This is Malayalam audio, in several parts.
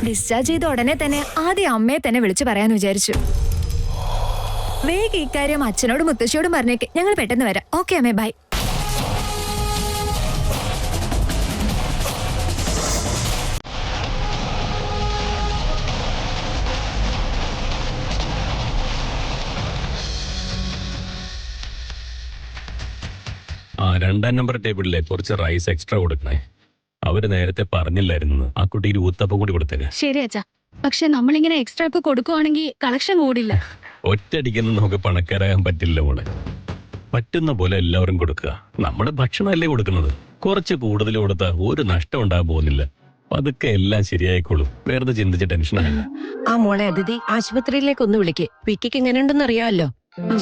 ഡിസ്ചാർജ് ചെയ്ത ഉടനെ തന്നെ ആദ്യം അമ്മയെ തന്നെ വിളിച്ചു പറയാന്ന് വിചാരിച്ചു. വേഗം ഇക്കാര്യം അച്ഛനോടും മുത്തശ്ശിയോടും പറഞ്ഞേക്ക്, ഞങ്ങൾ പെട്ടെന്ന് വരാം. ഓക്കെ അമ്മേ, ബൈ. രണ്ടാം നമ്പർ ടേബിളിലെ കുറച്ച് റൈസ് എക്സ്ട്രാ കൊടുക്കണേ. അവര് നേരത്തെ പറഞ്ഞില്ലായിരുന്നു. ആ കുട്ടിക്ക് ഊത്തപ്പം കൂടി കൊടുത്തേക്ക്. ശരി അച്ഛാ, പക്ഷെ നമ്മളിങ്ങനെ എക്സ്ട്രാ ഒക്കെ കൊടുക്കുവാണെങ്കിൽ കളക്ഷൻ കൂടില്ല. ഒറ്റയടിക്കൊന്നും നമുക്ക് പണക്കാരാകാൻ പറ്റില്ല മോളെ. പറ്റുന്ന പോലെ എല്ലാവരും കൊടുക്കുക. നമ്മുടെ ഭക്ഷണമല്ലേ കൊടുക്കുന്നത്. കുറച്ച് കൂടുതൽ കൊടുത്താൽ ഒരു നഷ്ടം ഉണ്ടാകാൻ പോകുന്നില്ല. അതൊക്കെ എല്ലാം ശരിയായിക്കോളും. വെറുതെ ചിന്തിച്ച് ടെൻഷനായില്ല. ആ മോളെ അതിഥി ആശുപത്രിയിലേക്ക് ഒന്ന് വിളിക്ക്. വിക്കിക്ക് എങ്ങനെയുണ്ടെന്ന് അറിയാമല്ലോ.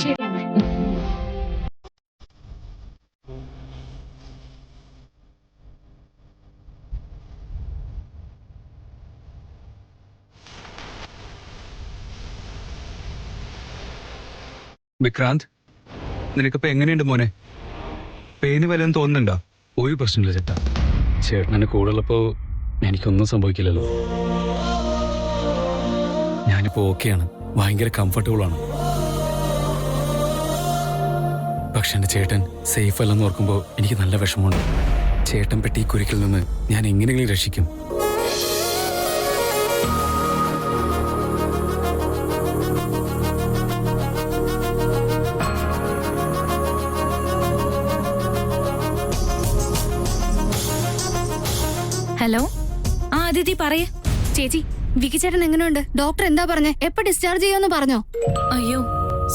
ശരി. വിക്രാന്ത്, നിനക്കിപ്പോ എങ്ങനെയുണ്ട് മോനെ? പെയിന് വല്ലതും തോന്നുന്നുണ്ടോ? ഒരു പ്രശ്നമില്ല ചേട്ടാ. ചേട്ടനെ കൂടുള്ളപ്പോ എനിക്കൊന്നും സംഭവിക്കില്ലല്ലോ. ഞാനിപ്പോ ഓക്കെയാണ്, ഭയങ്കര കംഫർട്ടബിൾ ആണ്. പക്ഷെ എന്റെ ചേട്ടൻ സേഫ് അല്ലെന്ന് ഓർക്കുമ്പോൾ എനിക്ക് നല്ല വിഷമമുണ്ട്. ചേട്ടൻ പെട്ടി ഈ കുരുക്കിൽ നിന്ന് ഞാൻ എങ്ങനെയെങ്കിലും രക്ഷിക്കും. ഹലോ, ആ അതിഥി പറയേ. ചേച്ചി, വിക്കി ചേട്ടൻ എങ്ങനെയുണ്ട്? ഡോക്ടർ എന്താ പറഞ്ഞേ? എപ്പോ ഡിസ്ചാർജ് ചെയ്യുമെന്ന് പറഞ്ഞോ? അയ്യോ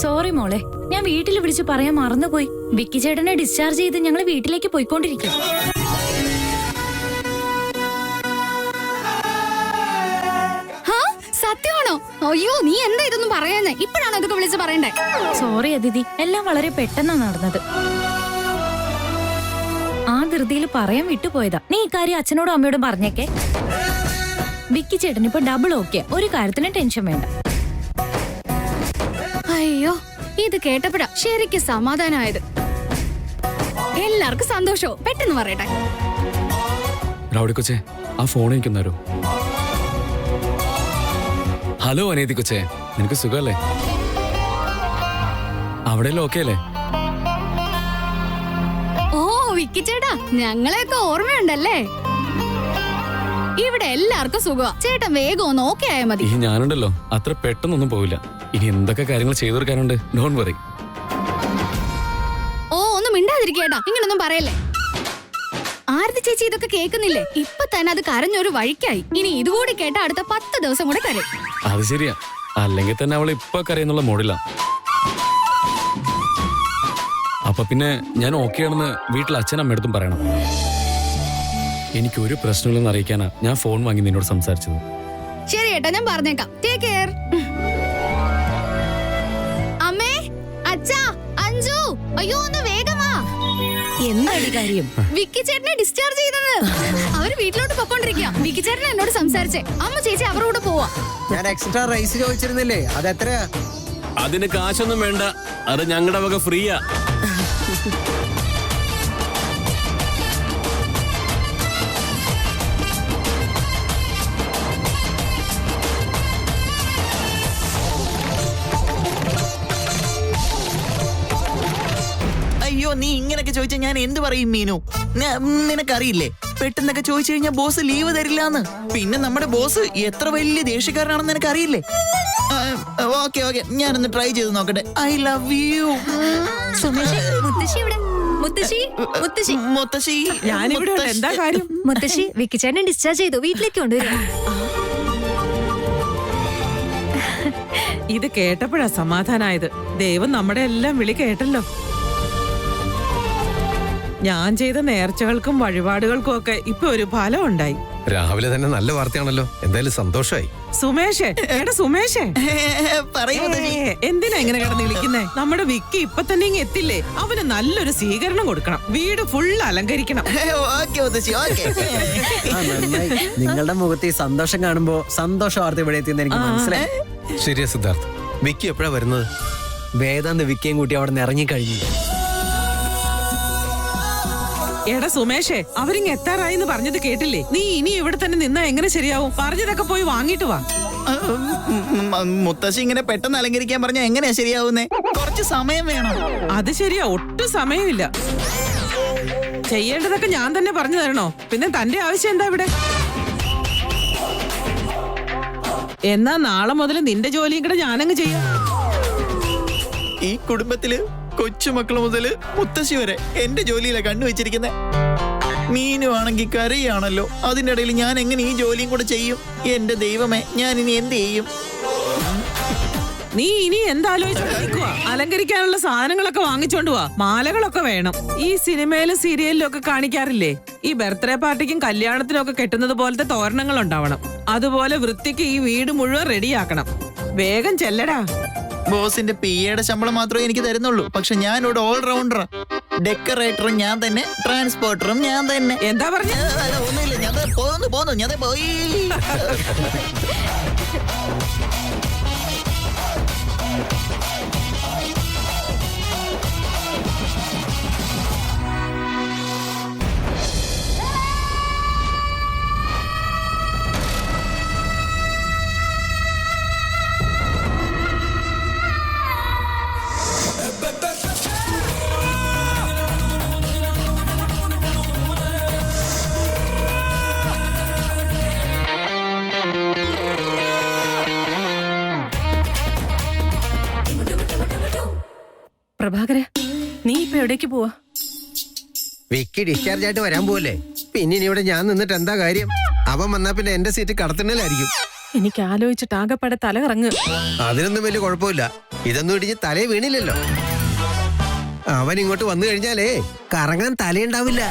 സോറി മോളെ, ഞാൻ വീട്ടിൽ വിളിച്ച് പറയാൻ മറന്നുപോയി. വിക്കി ചേട്ടനെ ഡിസ്ചാർജ് ചെയ്ത് ഞങ്ങൾ വീട്ടിലേക്ക് പോയിക്കൊണ്ടിരിക്കും. സത്യമാണോ? അയ്യോ, നീ എന്താ ഇതൊന്നും പറയാഞ്ഞേ? ഇപ്പോഴാണ് അതൊക്കെ വിളിച്ച് പറയണ്ടേ? സോറി അതിഥി, എല്ലാം വളരെ പെട്ടെന്നാ നടന്നത്. ആ ധൃതിയിൽ പറയാൻ വിട്ടുപോയതാ. നീ ഇക്കാര്യം അച്ഛനോടും അമ്മയോടും പറഞ്ഞേക്കെ. വിക്കി ചേട്ടൻ ഇപ്പൊ ഡബിൾ ഓക്കെ, ഒരു കാര്യത്തിന് ടെൻഷൻ വേണ്ട. അയ്യോ, ഇത് കേട്ടപ്പോഴാ ശരിക്കും സമാധാനമായത്. എല്ലാവർക്കും സന്തോഷവും. പെട്ടെന്ന് പറയട്ടെ. റൗഡി കൊച്ചേ, ആ ഫോൺ എനിക്കൊന്നോ. ഹലോ അനിയത്തി കൊച്ചേ, നിനക്ക് സുഖല്ലേ? അവിടെ ഓക്കെ അല്ലേ? ഓ വിക്കി ചേട്ടാ, ഞങ്ങളെയൊക്കെ ഓർമ്മയുണ്ടല്ലേ? ഇവിടെ എല്ലാവർക്കും സുഖമാ. ചേട്ടൻ വേഗം ഒന്ന് ഓക്കെ ആയാൽ മതി. ഈ ഞാനുണ്ടല്ലോ, അത്ര പെട്ടെന്നൊന്നും പോവില്ല. ഇനി എന്തൊക്കെ കാര്യങ്ങൾ ചെയ്തു തീർക്കാനുണ്ട്. Don't worry. ഓ ഒന്ന് മിണ്ടാതിരിക്കേട്ടാ, ഇങ്ങനൊന്നും പറയല്ലേ. ആരതി ചേച്ചി ഇതൊക്കെ കേൾക്കുന്നില്ലേ? ഇപ്പൊ തന്നെ അത് കരഞ്ഞൊരു വഴിക്കായി. ഇനി ഇതുകൂടി കേട്ട അടുത്ത 10 ദിവസം കൂടെ കരയും. അത് ശരിയാ, അല്ലെങ്കിൽ തന്നെ അവൾ ഇപ്പൊ കരയെന്നുള്ള മോഡില്ല. അപ്പൊ പിന്നെ ഞാൻ ഓക്കെ ആണെന്ന് വീട്ടിൽ അച്ഛനമ്മയടുത്തും പറയണം. എനിക്കൊരു പ്രശ്നമില്ലെന്ന് അറിയിക്കാനാ ഞാൻ ഫോൺ വാങ്ങി നിന്നോട് സംസാരിച്ചത്. ശരി ഏട്ടാ, ഞാൻ പറഞ്ഞേക്കാം. Take care. അമ്മേ, അച്ഛാ, അഞ്ജു, അയ്യോ ഒന്ന് വേഗം വാ. എന്താണ് കാര്യം? വിക്കി ചേട്ടനെ ഡിസ്ചാർജ് ചെയ്തത്. അവര് വീട്ടിലോട്ട് പൊക്കോണ്ടിരിക്കുക. വിക്കി ചേട്ടൻ എന്നോട് സംസാരിച്ചേ. അമ്മ ചേച്ചി അവരുടെ കൂടെ പോവാ. ഞാൻ എക്സ്ട്രാ റൈസ് ചോദിച്ചിരുന്നില്ലേ, അത് എത്രയാ? അതിന് കാശൊന്നും വേണ്ട, അത് ഞങ്ങളുടെ വക ഫ്രീയാ. അയ്യോ, നീ ഇങ്ങനൊക്കെ ചോദിച്ചാൽ ഞാൻ എന്ത് പറയും മീനു? നിനക്കറിയില്ലേ, പെട്ടെന്നൊക്കെ ചോദിച്ചു കഴിഞ്ഞാൽ ബോസ് ലീവ് തരില്ലാന്ന്. പിന്നെ നമ്മുടെ ബോസ് എത്ര വലിയ ദേഷ്യക്കാരനാണെന്ന് നിനക്കറിയില്ലേ? ഓക്കെ ഓക്കെ, ഞാനൊന്ന് ട്രൈ ചെയ്ത് നോക്കട്ടെ. I love you. മുത്തശ്ശി, എന്താ കാര്യം? മുത്തശ്ശി, വിക്കി ചേട്ടനെ ഡിസ്ചാർജ് ചെയ്തു, വീട്ടിലേക്ക് കൊണ്ടുവരും. ഇത് കേട്ടപ്പോഴാ സമാധാനായത്. ദൈവം നമ്മുടെ എല്ലാം വിളി കേട്ടല്ലോ. ഞാൻ ചെയ്ത നേർച്ചകൾക്കും വഴിപാടുകൾക്കും ഒക്കെ ഇപ്പൊ ഒരു ഫലം ഉണ്ടായി. രാവിലെ തന്നെ നല്ല വാർത്തയാണല്ലോ, എന്തായാലും സന്തോഷായി. സുമേഷേ, എടാ സുമേഷേ, പറയൂ. എന്തിനാ ഇങ്ങനെ കിടന്ന് വിളിക്കുന്നേ? നമ്മുടെ വിക്കി ഇപ്പൊ തന്നെ ഇങ്ങ് എത്തില്ലേ? അവന് നല്ലൊരു സ്വീകരണം കൊടുക്കണം, വീട് ഫുൾ അലങ്കരിക്കണം. നിങ്ങളുടെ മുഖത്ത് ഈ സന്തോഷം കാണുമ്പോ സന്തോഷ വാർത്ത ഇവിടെ എത്തിയെന്ന് എനിക്ക് മനസ്സിലായി. ശരിയാ സിദ്ധാർത്ഥ്, വിക്കി എപ്പോഴാ വരുന്നത്? വേദാന്ത് വിക്കിയും കൂട്ടി അവിടെ നിന്ന് ഇറങ്ങിക്കഴിഞ്ഞു. എടാ സുമേഷേ, അവരിങ് എത്താറായി എന്ന് പറഞ്ഞത് കേട്ടില്ലേ? നീ ഇനി ഇവിടെ തന്നെ നിന്നാ എങ്ങനെ ശരിയാവും? പറഞ്ഞതൊക്കെ പോയി വാങ്ങിട്ട് വാ. മുത്തശ്ശി ഇങ്ങനെ പെട്ടെന്ന് അലങ്കരിക്കാൻ പറഞ്ഞ എങ്ങനെയാ ശരിയാവുന്നേ? കുറച്ച് സമയം വേണം. അത് ശരിയാ, ഒട്ടും സമയമില്ല. ചെയ്യേണ്ടതൊക്കെ ഞാൻ തന്നെ പറഞ്ഞു തരണോ? പിന്നെ തന്റെ ആവശ്യം എന്താ ഇവിടെ? എന്നാ നാളെ മുതൽ നിന്റെ ജോലിയും കൂടെ ഞാനങ്ങ് ചെയ്യാം. ഈ കുടുംബത്തില് കൊച്ചുമക്കള് മുതല് മുത്തശ്ശി വരെ എന്റെ ജോലിയിലാ കണ്ണുവെച്ചിരിക്കുന്നെ. മീനു ആണെങ്കിൽ കരയാണല്ലോ. അതിന്റെ ഇടയിൽ ഞാൻ എങ്ങനെ ഈ ജോലിയും കൂടെ ചെയ്യും? എന്റെ ദൈവമേ, ഞാൻ ഇനി എന്ത് ചെയ്യും? നീ ഇനി എന്താലോചിച്ചോണ്ട് നിൽക്കുക? അലങ്കരിക്കാനുള്ള സാധനങ്ങളൊക്കെ വാങ്ങിച്ചോണ്ട് പോവാ. മാലകളൊക്കെ വേണം. ഈ സിനിമയിലും സീരിയലിലും ഒക്കെ കാണിക്കാറില്ലേ, ഈ ബർത്ത്ഡേ പാർട്ടിക്കും കല്യാണത്തിനും ഒക്കെ കെട്ടുന്നത് പോലത്തെ തോരണങ്ങൾ ഉണ്ടാവണം. അതുപോലെ വൃത്തിക്ക് ഈ വീട് മുഴുവൻ റെഡിയാക്കണം. വേഗം ചെല്ലടാ. ബോസിന്റെ പിയുടെ ശമ്പളം മാത്രമേ എനിക്ക് തരുന്നുള്ളൂ. പക്ഷെ ഞാൻ ഇവിടെ ഓൾറൗണ്ടറാ. ഡെക്കറേറ്ററും ഞാൻ തന്നെ, ട്രാൻസ്പോർട്ടറും ഞാൻ തന്നെ. എന്താ പറഞ്ഞ? ഒന്നുമില്ല, ഞാൻ പോന്നു ഞാൻ പോയി. പ്രഭാകര, നീ ഇപ്പൊ എവിടേക്ക് പോവാ? വിക്കി ഡിസ്ചാർജ് ആയിട്ട് വരാൻ പോവല്ലേ? പിന്നെ ഇനി ഇവിടെ ഞാൻ നിന്നിട്ട് എന്താ കാര്യം? അവൻ വന്നാ പിന്നെ എന്റെ സീറ്റ് കടത്തിണ്ടലായിരിക്കും. എനിക്ക് ആലോചിച്ചിട്ട് ആകെപ്പാടെ തല കറങ്ങ്. അതിനൊന്നും വലിയ കുഴപ്പമില്ല. ഇതൊന്നും ഇടിഞ്ഞ് തലേ വീണില്ലല്ലോ. അവൻ ഇങ്ങോട്ട് വന്നു കഴിഞ്ഞാലേ കറങ്ങാൻ തലയുണ്ടാവില്ല.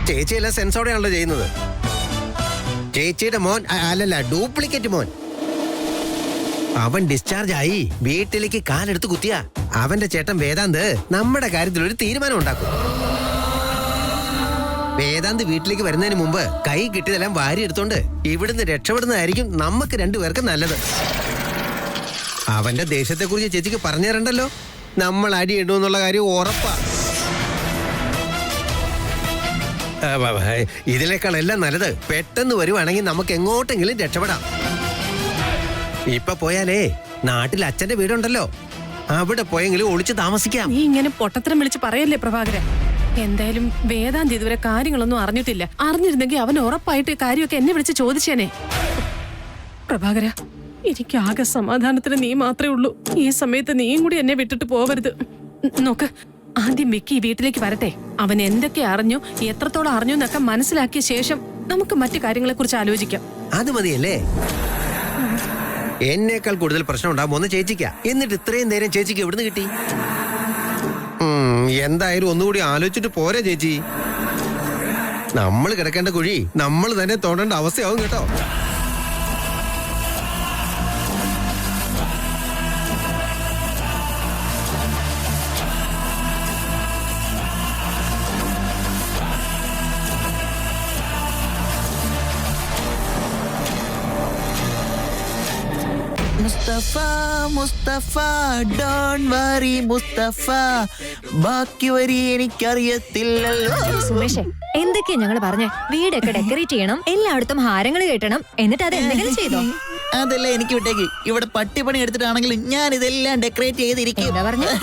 ചേച്ചി എല്ലാം സെൻസോടെയാണല്ലോ ചെയ്യുന്നത്. ചേച്ചിയുടെ മോൻ അല്ലല്ല, ഡ്യൂപ്ലിക്കേറ്റ് മോൻ. അവൻ ഡിസ്ചാർജ് ആയി വീട്ടിലേക്ക് കാലെടുത്ത് കുത്തിയ അവന്റെ ചേട്ടൻ വേദാന്ത് നമ്മുടെ കാര്യത്തിൽ ഒരു തീരുമാനം ഉണ്ടാക്കും. വേദാന്ത് വീട്ടിലേക്ക് വരുന്നതിന് മുമ്പ് കൈ കിട്ടിയതെല്ലാം വാരി എടുത്തോണ്ട് ഇവിടുന്ന് രക്ഷപ്പെടുന്നതായിരിക്കും നമുക്ക് രണ്ടുപേർക്കും നല്ലത്. അവന്റെ ദേഷ്യത്തെ കുറിച്ച് ചേച്ചിക്ക് പറഞ്ഞു തരണ്ടല്ലോ. നമ്മൾ അടി ഇടുമെന്നുള്ള കാര്യം ഉറപ്പാ. ഇതിനേക്കാൾ എല്ലാം നല്ലത് പെട്ടെന്ന് വരുവാണെങ്കിൽ നമുക്ക് എങ്ങോട്ടെങ്കിലും രക്ഷപ്പെടാം. ഇപ്പൊ പോയാലേ നാട്ടിൽ അച്ഛന്റെ വീടുണ്ടല്ലോ, അവിടെ പോയെങ്കിലും ഒളിച്ച് താമസിക്കാം. നീ ഇങ്ങനെ പൊട്ടത്തരം വിളിച്ച് പറയല്ലേ പ്രഭാകര. എന്തായാലും വേദാന്ത് ഇതുവരെ കാര്യങ്ങളൊന്നും അറിഞ്ഞിട്ടില്ല. അറിഞ്ഞിരുന്നെങ്കിൽ അവൻ ഉറപ്പായിട്ട് കാര്യമൊക്കെ എന്നെ വിളിച്ച് ചോദിച്ചേനെ. പ്രഭാകര, എനിക്ക് ആകെ സമാധാനത്തിന് നീ മാത്രമേ ഉള്ളൂ. ഈ സമയത്ത് നീയും കൂടി എന്നെ വിട്ടിട്ട് പോവരുത്. നോക്ക്, ആദ്യം വിക്കി വീട്ടിലേക്ക് വരട്ടെ. അവൻ എന്തൊക്കെ അറിഞ്ഞു, എത്രത്തോളം അറിഞ്ഞു എന്നൊക്കെ മനസ്സിലാക്കിയ ശേഷം നമുക്ക് മറ്റു കാര്യങ്ങളെ കുറിച്ച് ആലോചിക്കാം. അത് മതിയല്ലേ? എന്നേക്കാൾ കൂടുതൽ പ്രശ്നം ഉണ്ടാകുമോന്ന് ചേച്ചിക്കാ. എന്നിട്ട് ഇത്രയും നേരം ചേച്ചിക്ക് എവിടുന്ന് കിട്ടി? എന്തായാലും ഒന്നുകൂടി ആലോചിച്ചിട്ട് പോരെ ചേച്ചി. നമ്മൾ കിടക്കേണ്ട കുഴി നമ്മൾ തന്നെ തോണ്ടേണ്ട അവസ്ഥയാവും കേട്ടോ. മുസ്തഫ മുസ്തഫ ഡോണ്ട് വറി മുസ്തഫ, ബാക്കി വരി എനിക്കറിയത്തില്ലല്ലോ. സുമേഷേ, എന്തൊക്കെയാ ഞങ്ങൾ പറഞ്ഞേ? വീടൊക്കെ ഡെക്കറേറ്റ് ചെയ്യണം, എല്ലായിടത്തും ഹാരങ്ങൾ കെട്ടണം, എന്നിട്ട് അത് എന്തെങ്കിലും ചെയ്തോ? അതല്ല എനിക്ക് വിട്ടേക്ക്. ഇവിടെ പട്ടിപ്പണി എടുത്തിട്ടാണെങ്കിലും ഞാൻ ഇതെല്ലാം ഡെക്കറേറ്റ് ചെയ്തിരിക്കും. എന്താ പറഞ്ഞേ?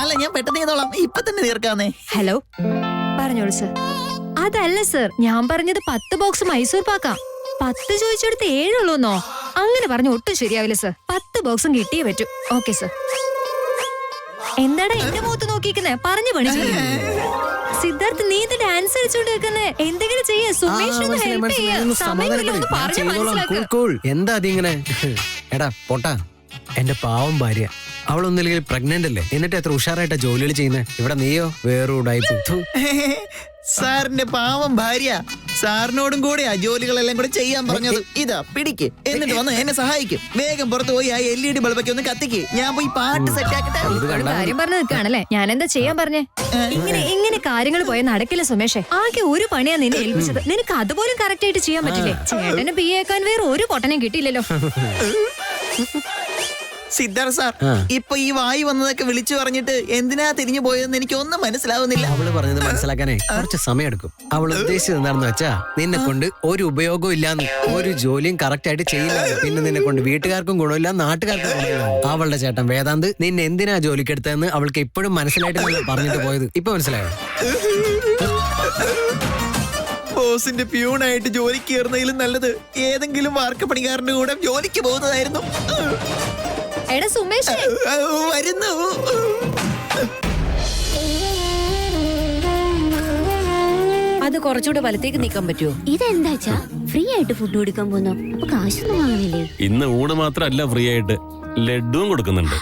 അല്ല, ഞാൻ പെട്ടെന്ന് ചെയ്തോളാം. ഇപ്പൊ തന്നെ തീർക്കാന്നേ. ഹലോ, പറഞ്ഞോളൂ സർ. അതല്ല സർ, ഞാൻ പറഞ്ഞത് 10 ബോക്സ് മൈസൂർ പാക്കാം. 10 ചോദിച്ചെടുത്ത് 7 ഉള്ളൂന്നോ? അങ്ങനെ പറഞ്ഞു ഒട്ടും ശരിയാവില്ല സർ. 10 ബോക്സും കിട്ടിയേ പറ്റൂ. Okay sir. എന്താടാ എന്റെ മുഖത്ത് നോക്കിക്കുന്നേ? പറഞ്ഞു പണി ചെയ്യും. സിദ്ധാർത്ഥ്, നീ ഇത് ഡാൻസ് കളിച്ചോണ്ട് വെക്കുന്നേ? എന്തെങ്കിലും ചെയ്യേ. സുമേഷ് ഹെൽപ്പ് ചെയ്യാ. സമയമില്ല, പറഞ്ഞു മനസ്സിലാക്കുക. എന്താ അതിങ്ങനെ? എടാ പൊട്ടാ, എന്റെ പാവം ഭാര്യ. അവളൊന്നില്ലെങ്കിൽ പ്രഗ്നന്റ് അല്ലേ? എന്നിട്ട് എത്ര ഉഷാറായിട്ടാ ജോലികൾ ചെയ്യുന്നത്. ഇവിടെ നീയോ വേറൂടായി. സാറിന്റെ പാവം ഭാര്യ സാറിനോടും കൂടെയാ ജോലികളെല്ലാം കൂടെ ചെയ്യാൻ പറഞ്ഞത്. ഇതാ പിടിക്ക്, എന്നിട്ട് വന്ന് എന്നെ സഹായിക്കും. വേഗം പുറത്ത് പോയി ആ LED ബൾബൊക്കെ ഒന്ന് കത്തിക്ക്. ഞാൻ പോയി പാട്ട് സെറ്റ് ആക്കട്ടെ. ഒരു കാര്യം പറഞ്ഞു നിൽക്കുകയാണല്ലേ? ഞാൻ എന്താ ചെയ്യാൻ പറഞ്ഞേ? ഇങ്ങനെ കാര്യങ്ങൾ പോയാൽ നടക്കില്ല സുമേഷേ. ആകെ ഒരു പണിയാ നിന്നെ ഏൽപ്പിച്ചത്. നിനക്ക് അതുപോലും കറക്റ്റ് ആയിട്ട് ചെയ്യാൻ പറ്റില്ലേ? ചേട്ടന് ബിയേക്കാൻ വേറെ ഒരു പൊട്ടനെയും കിട്ടിയില്ലല്ലോ. സിദ്ധാർത്ഥ് സാർ ഇപ്പൊ ഈ വായി വന്നതൊക്കെ വിളിച്ചു പറഞ്ഞിട്ട് എന്തിനാ തിരിഞ്ഞു പോയതെന്ന് എനിക്ക് ഒന്നും മനസ്സിലാവുന്നില്ല. അവള് പറഞ്ഞത് മനസ്സിലാക്കാനേ കുറച്ച് സമയം എടുക്കും. അവൾ ഉദ്ദേശിച്ചത് എന്താണെന്ന് വെച്ചാ നിന്നെ കൊണ്ട് ഒരു ഉപയോഗവും ഇല്ലാന്ന്, ഒരു ജോലിയും കറക്റ്റ് ആയിട്ട് ചെയ്യില്ല, പിന്നെ നിന്നെ കൊണ്ട് വീട്ടുകാർക്കും ഗുണമില്ല, നാട്ടുകാർക്കും ഗുണമില്ല. അവളുടെ ചേട്ടൻ വേദാന്ത് നിന്നെ എന്തിനാ ജോലിക്കെടുത്തതെന്ന് അവൾക്ക് ഇപ്പോഴും മനസ്സിലായിട്ട് പറഞ്ഞിട്ട് പോയത്. ഇപ്പൊ മനസ്സിലായോ? ബോസിന്റെ പ്യൂണായിട്ട് ജോലിക്ക് കയറുന്നതിലും നല്ലത് ഏതെങ്കിലും വാർക്കപ്പണിക്കാരന്റെ കൂടെ ജോലിക്ക് പോകുന്നതായിരുന്നു. എടാ സുമേഷ്, വരുന്നു. അത് കുറച്ചുകൂടെ വലത്തേക്ക് നീക്കാൻ പറ്റുമോ? ഇതെന്താച്ചാ ഫ്രീ ആയിട്ട് ഫുഡ് കൊടുക്കാൻ പോകുന്നു, അപ്പൊ കാശൊന്നും വാങ്ങുന്നില്ലേ? ഇന്ന് ഊണ് മാത്രമല്ല ഫ്രീ ആയിട്ട് ലഡുവും കൊടുക്കുന്നുണ്ട്.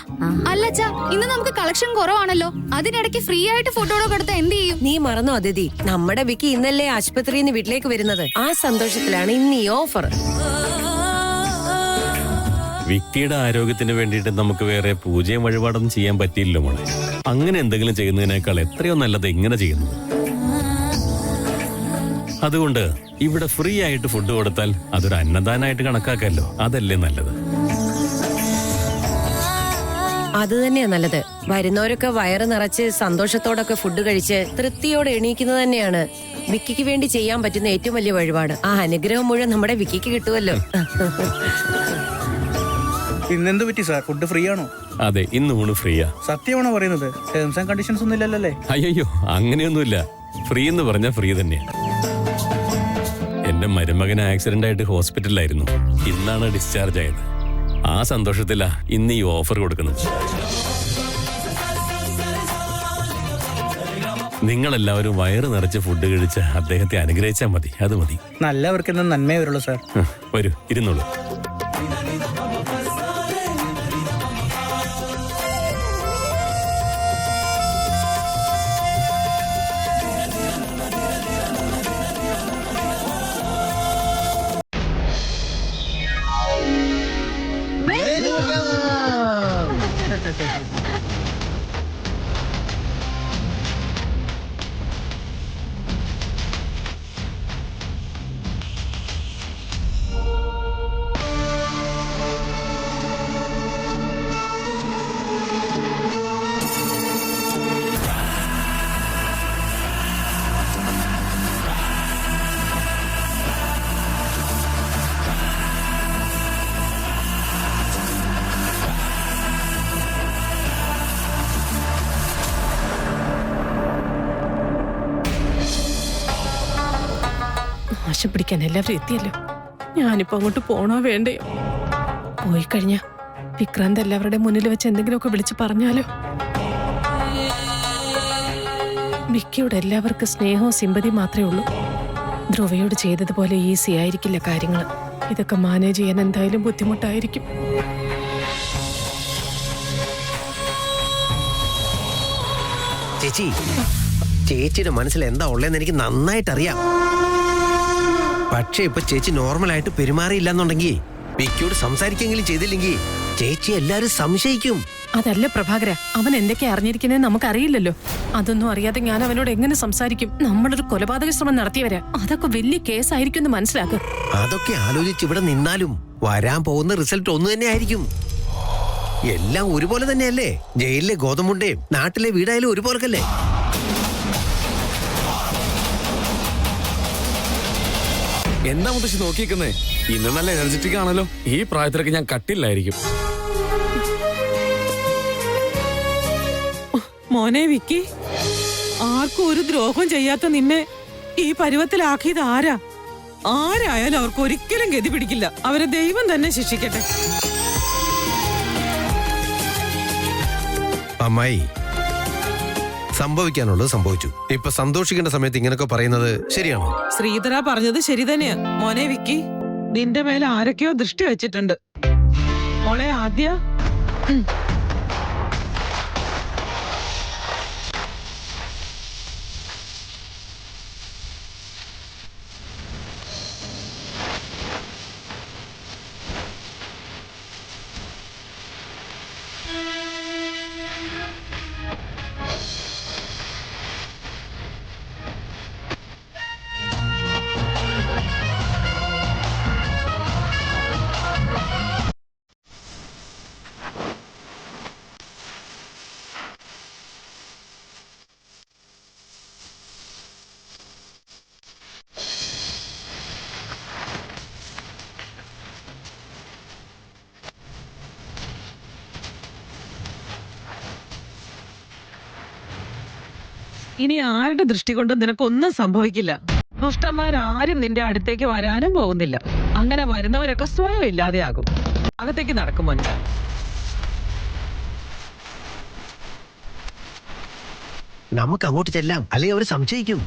അല്ലച്ചാ, ഇന്ന് നമുക്ക് കളക്ഷൻ കുറവാണല്ലോ. അതിനിടയ്ക്ക് ഫ്രീ ആയിട്ട് ഫുഡ് കൊടുത്ത എന്ത് ചെയ്യും? നീ മറന്നോ അതിഥി? നമ്മുടെ വിക്കി ഇന്നല്ലേ ആശുപത്രിയിൽ നിന്ന് വീട്ടിലേക്ക് വരുന്നത്. ആ സന്തോഷത്തിലാണ് ഇന്ന് ഈ ഓഫർ. വിക്കിയുടെ ആരോഗ്യത്തിന് വേണ്ടിയിട്ട് നമുക്ക് വേറെ പൂജയും വഴിപാടൊന്നും ചെയ്യാൻ പറ്റിയില്ല മോളെ. അങ്ങനെ എന്തെങ്കിലും ചെയ്യുന്നതിനേക്കാൾ എത്രയോ നല്ലത് ഇങ്ങനെ ചെയ്യുന്നത്. അതുകൊണ്ട് ഇവിടെ ഫ്രീ ആയിട്ട് ഫുഡ് കൊടുത്താൽ അതൊരു അന്നദാനമായിട്ട് കണക്കാക്കല്ലോ. അതല്ലേ നല്ലത്? അത് തന്നെയാ നല്ലത്. വരുന്നവരൊക്കെ വയറ് നിറച്ച് സന്തോഷത്തോടൊക്കെ ഫുഡ് കഴിച്ച് തൃപ്തിയോടെ എണീക്കുന്നത് തന്നെയാണ് വിക്കിക്ക് വേണ്ടി ചെയ്യാൻ പറ്റുന്ന ഏറ്റവും വലിയ വഴിപാട്. ആ അനുഗ്രഹം മുഴുവൻ നമ്മുടെ വിക്കിക്ക് കിട്ടുമല്ലോ. ഇന്നെന്ത് പറ്റി സാർ? ഫുഡ് ഫ്രീ ആണോ? അതെ, ഇന്ന് ഊണ് ഫ്രീയാ. സത്യമാണോ പറയുന്നത്? ടേംസ് ആൻഡ് കണ്ടീഷൻസ് ഒന്നും ഇല്ലല്ലേ? അയ്യോ, അങ്ങനെയൊന്നുമില്ല. ഫ്രീ എന്ന് പറഞ്ഞാൽ ഫ്രീ തന്നെയാണ്. എന്റെ മരുമകന് ആക്സിഡന്റ് ആയിട്ട് ഹോസ്പിറ്റലിലായിരുന്നു. ഇന്നാണ് ഡിസ്ചാർജ് ആയത്. ആ സന്തോഷത്തിലാ ഇന്ന് ഈ ഓഫർ കൊടുക്കുന്നത്. നിങ്ങളെല്ലാവരും വയറ് നിറച്ച് ഫുഡ് കഴിച്ച് അദ്ദേഹത്തെ അനുഗ്രഹിച്ചാൽ മതി. അത് മതി. നല്ലവർക്ക് നന്മേ വരുള്ളൂ സാർ. വരൂ, ഇരുന്നോളൂ. നാശം പിടിക്കാൻ എല്ലാവരും എത്തിയല്ലോ. ഞാനിപ്പോ അങ്ങോട്ട് പോണോ വേണ്ടയോ? പോയി കഴിഞ്ഞ വിക്രാന്ത് എല്ലാവരുടെ മുന്നിൽ വെച്ച് എന്തെങ്കിലുമൊക്കെ വിളിച്ചു പറഞ്ഞാലോ? വിക്കിയോട് എല്ലാവർക്കും സ്നേഹവും സിമ്പതിയും മാത്രമേ ഉള്ളൂ. ധ്രുവയോട് ചെയ്തതുപോലെ ഈസി ആയിരിക്കില്ല കാര്യങ്ങൾ. ഇതൊക്കെ മാനേജ് ചെയ്യാൻ എന്തായാലും ബുദ്ധിമുട്ടായിരിക്കും. ചേച്ചി, ചേച്ചിയുടെ മനസ്സിൽ എന്താ ഉള്ളതെന്ന് എനിക്ക് നന്നായിട്ട് അറിയാം. പക്ഷെ ഇപ്പൊ ചേച്ചി നോർമലായിട്ട് പെരുമാറിയില്ലെന്നുണ്ടെങ്കിൽ, വിക്കിയോട് സംസാരിക്കെങ്കിലും ചെയ്തില്ലെങ്കിൽ ചേച്ചി എല്ലാരും സംശയിക്കും. അതല്ല പ്രഭാകര, അവൻ എന്തൊക്കെയാ അറിഞ്ഞിരിക്കുന്നത് നമുക്കറിയില്ലല്ലോ. അതൊന്നും അറിയാതെ ഞാൻ അവനോട് എങ്ങനെ സംസാരിക്കും? നമ്മളൊരു കൊലപാതക ശ്രമം നടത്തിയവരാ. അതൊക്കെ വലിയ കേസായിരിക്കും എന്ന് മനസ്സിലാക്കുക. അതൊക്കെ ആലോചിച്ച് ഇവിടെ നിന്നാലും വരാൻ പോകുന്ന റിസൾട്ട് ഒന്ന് തന്നെ ആയിരിക്കും. എല്ലാം ഒരുപോലെ തന്നെയല്ലേ? ജയിലിലെ ഗോതമ്പുണ്ടേയും നാട്ടിലെ വീടായാലും ഒരുപോലല്ലേ? എന്താ മുത്തശ്ശി നോക്കിയിരിക്കുന്നേ? ഇന്ന് നല്ല എനർജറ്റിക് ആണല്ലോ. ഈ പ്രായത്തിലൊക്കെ ഞാൻ കട്ടില്ലായിരിക്കും. മോനെ വിക്കി, ആർക്കും ഒരു ദ്രോഹം ചെയ്യാത്ത നിന്നെ ഈ പരുവത്തിലാക്കിയത് ആരാ? ആരായാലും അവർക്ക് ഒരിക്കലും ഗതി പിടിക്കില്ല. അവരെ ദൈവം തന്നെ ശിക്ഷിക്കട്ടെ. അമ്മായി, സംഭവിക്കാനുള്ളത് സംഭവിച്ചു. ഇപ്പൊ സന്തോഷിക്കേണ്ട സമയത്ത് ഇങ്ങനൊക്കെ പറയുന്നത് ശരിയാണോ? ശ്രീധര പറഞ്ഞത് ശരി തന്നെയാ. മോനെ വിക്കി, നിന്റെ മേലെ ആരൊക്കെയോ ദൃഷ്ടി വെച്ചിട്ടുണ്ട്. മോളെ ആദ്യ ഇനി ആരുടെ ദൃഷ്ടി കൊണ്ട് നിനക്കൊന്നും സംഭവിക്കില്ല. ദുഷ്ടന്മാരാരും നിന്റെ അടുത്തേക്ക് വരാനും പോകുന്നില്ല. അങ്ങനെ വരുന്നവരൊക്കെ സ്വയം ഇല്ലാതെയാകും. അകത്തേക്ക് നടക്കും മോനെ. നമുക്ക് അങ്ങോട്ട് ചെല്ലാം, അല്ലെങ്കിൽ അവർ സംശയിക്കും.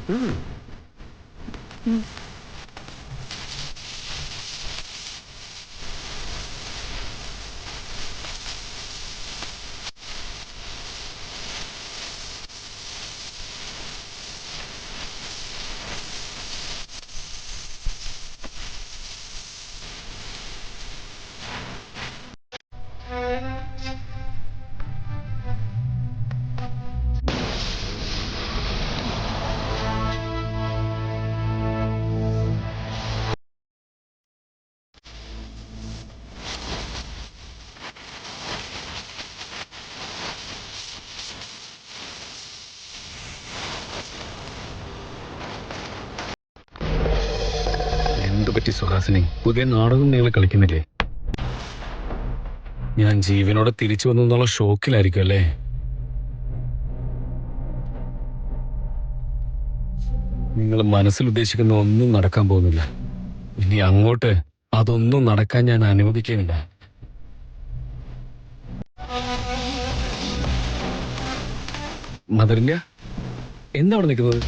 എന്തുപറ്റി സുഹാസിനി? പുതിയ നാടകം നിങ്ങൾ കളിക്കുന്നില്ലേ? ഞാൻ ജീവനോടെ തിരിച്ചു വന്നു എന്നുള്ള ഷോക്കിലായിരിക്കും അല്ലേ? നിങ്ങൾ മനസ്സിൽ ഉദ്ദേശിക്കുന്ന ഒന്നും നടക്കാൻ പോകുന്നില്ല. ഇനി അങ്ങോട്ട് അതൊന്നും നടക്കാൻ ഞാൻ അനുവദിക്കുന്നില്ല. മദറിന്റെ എന്താ അവിടെ നിൽക്കുന്നത്?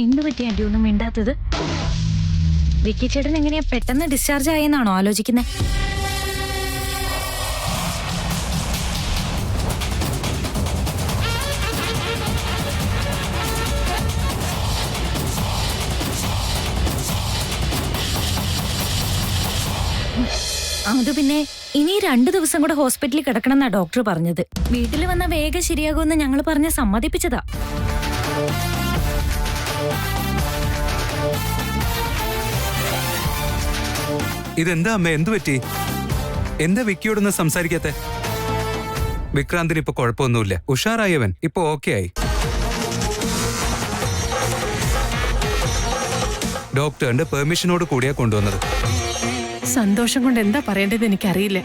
എന്തു പറ്റി ആന്റി ഒന്നും മിണ്ടാത്തത്? വിക്കി ചേട്ടൻ എങ്ങനെയാ പെട്ടെന്ന് ഡിസ്ചാർജ് ആയെന്നാണോ ആലോചിക്കുന്നത്? അത് പിന്നെ ഇനി 2 ദിവസം കൂടെ ഹോസ്പിറ്റലിൽ കിടക്കണമെന്നാ ഡോക്ടർ പറഞ്ഞത്. വീട്ടിൽ വന്ന വേഗം ശരിയാകുമെന്ന് ഞങ്ങൾ പറഞ്ഞ് സമ്മതിപ്പിച്ചതാ. ഇതെന്താ അമ്മ, എന്തു പറ്റി? എന്താ വിക്കിയോടൊന്ന് സംസാരിക്കാത്തെ? വിക്രാന്തിന് ഇപ്പൊ കുഴപ്പമൊന്നുമില്ല, ഉഷാറായവൻ ഇപ്പൊ ഓക്കെ ആയി. ഡോക്ടറിന്റെ പെർമിഷനോട് കൂടിയാ കൊണ്ടുവന്നത്. സന്തോഷം കൊണ്ട് എന്താ പറയേണ്ടത് എനിക്കറിയില്ല.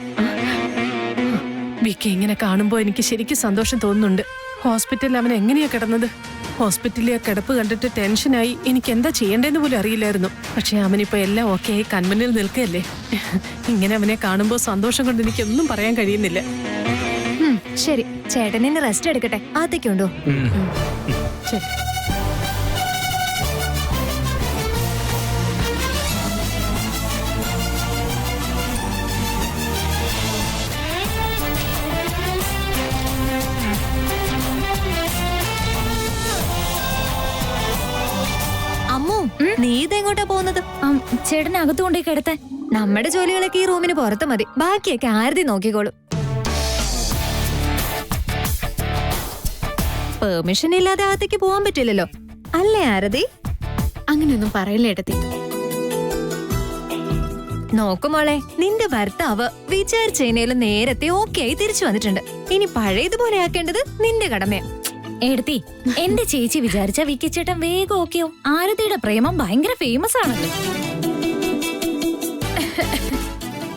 വിക്കി ഇങ്ങനെ കാണുമ്പോ എനിക്ക് ശരിക്കും സന്തോഷം തോന്നുന്നുണ്ട്. ഹോസ്പിറ്റലിൽ അവൻ എങ്ങനെയാ കിടന്നത്? ഹോസ്പിറ്റലിലെ കിടപ്പ് കണ്ടിട്ട് ടെൻഷനായി എനിക്ക് എന്താ ചെയ്യേണ്ടതെന്ന് പോലും അറിയില്ലായിരുന്നു. പക്ഷെ അവനിപ്പോ എല്ലാം ഓക്കെ ആയി കൺമുന്നിൽ നിൽക്കുകയല്ലേ. ഇങ്ങനെ അവനെ കാണുമ്പോ സന്തോഷം കൊണ്ട് എനിക്കൊന്നും പറയാൻ കഴിയുന്നില്ല. ശരി, ചേട്ടനിന്ന് റെസ്റ്റ് എടുക്കട്ടെ. ആത്തേക്കുണ്ടോ? ശരി. അമ്മു, നീ ഇതെങ്ങോട്ടാ പോകുന്നത്? ചേട്ടന് അകത്ത് കൊണ്ടേ കിടത്തെ. നമ്മുടെ ജോലികളൊക്കെ ഈ റൂമിന് പുറത്ത് മതി, ബാക്കിയൊക്കെ ആരതി നോക്കിക്കോളും. പെർമിഷൻ ഇല്ലാതെ അകത്തേക്ക് പോവാൻ പറ്റില്ലല്ലോ, അല്ലേ ആരതി? അങ്ങനെയൊന്നും പറയില്ല ഏട്ടത്തി. നോക്കുമോളെ, നിന്റെ ഭർത്താവ് വിചാരിച്ചതിനേലും നേരത്തെ ഓക്കെ ആയി തിരിച്ചു വന്നിട്ടുണ്ട്. ഇനി പഴയതുപോലെ ആക്കേണ്ടത് നിന്റെ കടമയാ. എടുത്തി, എന്റെ ചേച്ചി വിചാരിച്ച വിക്കിച്ചേട്ടൻ വേഗം ഓക്കെയോ? ആരതിയുടെ പ്രേമം ഭയങ്കര ഫേമസ് ആണല്ലോ.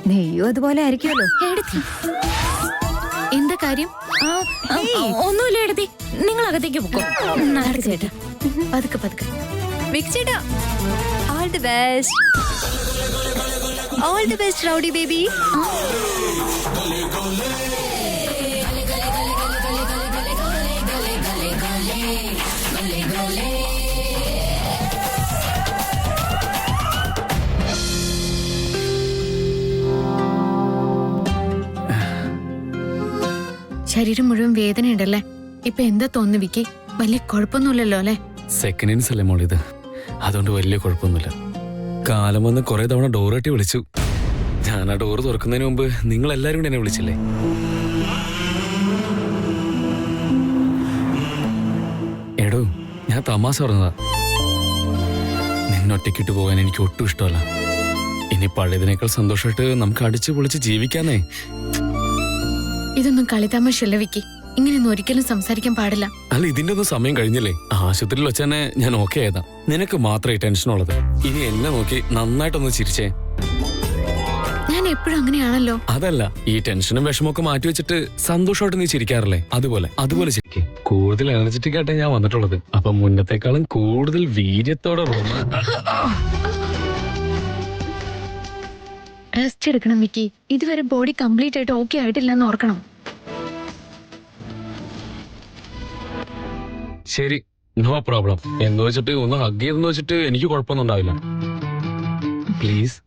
നെയ്യോ അതുപോലെ ആയിരിക്കുമല്ലോ. എടുത്തി, എന്താ കാര്യം? ഒന്നുമില്ല എടുത്തി, നിങ്ങൾ അകത്തേക്ക് പോക്കോ. ചേട്ടാ, പതുക്കെ പതുക്കെ. വിക്കിച്ചേട്ടാ, all the best. All the best rowdy baby. ശരീരം മുഴുവൻ വേദനയുണ്ടല്ലേ? ഇപ്പൊ എന്താ തോന്നുന്നു വിക്കി? വലിയ കുഴപ്പമൊന്നുമില്ലല്ലോ അല്ലെ? സെക്കൻഡ് ഇൻസ് അല്ലേ മോളിത്, അതുകൊണ്ട് വലിയ കുഴപ്പമൊന്നുമില്ല. കാലം വന്ന് കുറെ തവണ ഡോറട്ടി വിളിച്ചു. ഞാൻ ആ ഡോറ് തുറക്കുന്നതിന് മുമ്പ് നിങ്ങൾ എല്ലാരും കൂടെ എന്നെ വിളിച്ചില്ലേ? എടോ, ഞാൻ തമാശ പറഞ്ഞതാ. നിന്നൊറ്റയ്ക്കിട്ട് പോകാൻ എനിക്ക് ഒട്ടും ഇഷ്ടമല്ല. ഇനി പഴയതിനേക്കാൾ സന്തോഷമായിട്ട് നമുക്ക് അടിച്ചു പൊളിച്ച് ജീവിക്കാന്നേ. ഇതൊന്നും കളിതമാശയല്ല വിക്കി. ഇങ്ങനെയൊന്നും ഒരിക്കലും സംസാരിക്കാൻ പാടില്ല. അല്ല, ഇതിന്റെ ഒന്നും സമയം കഴിഞ്ഞില്ലേ? ആശുപത്രിയിൽ വെച്ച് തന്നെ ഞാൻ ഓക്കെ ആയതാ. നിനക്ക് മാത്രമേ ടെൻഷൻ ഉള്ളത്. ഇനി എന്നെ നോക്കി നന്നായിട്ടൊന്ന് ചിരിച്ചേ. ഞാൻ എപ്പോഴും അങ്ങനെയാണല്ലോ. അതല്ല, ഈ ടെൻഷനും വിഷമൊക്കെ മാറ്റി വെച്ചിട്ട് സന്തോഷമായിട്ട് നീ ചിരിക്കാറില്ലേ? അതുപോലെ ചിരിക്കേ. കൂടുതൽ എനർജറ്റിക് ആയിട്ടാ ഞാൻ വന്നിട്ടുള്ളത്. അപ്പൊ മുന്നത്തെക്കാളും കൂടുതൽ വീര്യത്തോടെ റെസ്റ്റ് എടുക്കണം വിക്കി. ഇതുവരെ ബോഡി കംപ്ലീറ്റ് ആയിട്ട് ഓക്കെ ആയിട്ടില്ലെന്ന് ഓർക്കണം. ശരി, നോ പ്രോബ്ലം. എന്ന് വെച്ചിട്ട് ഒന്ന് ഹഗ് ചെയ്തെന്ന് വെച്ചിട്ട് എനിക്ക് കുഴപ്പമൊന്നും ഉണ്ടാവില്ല. പ്ലീസ്.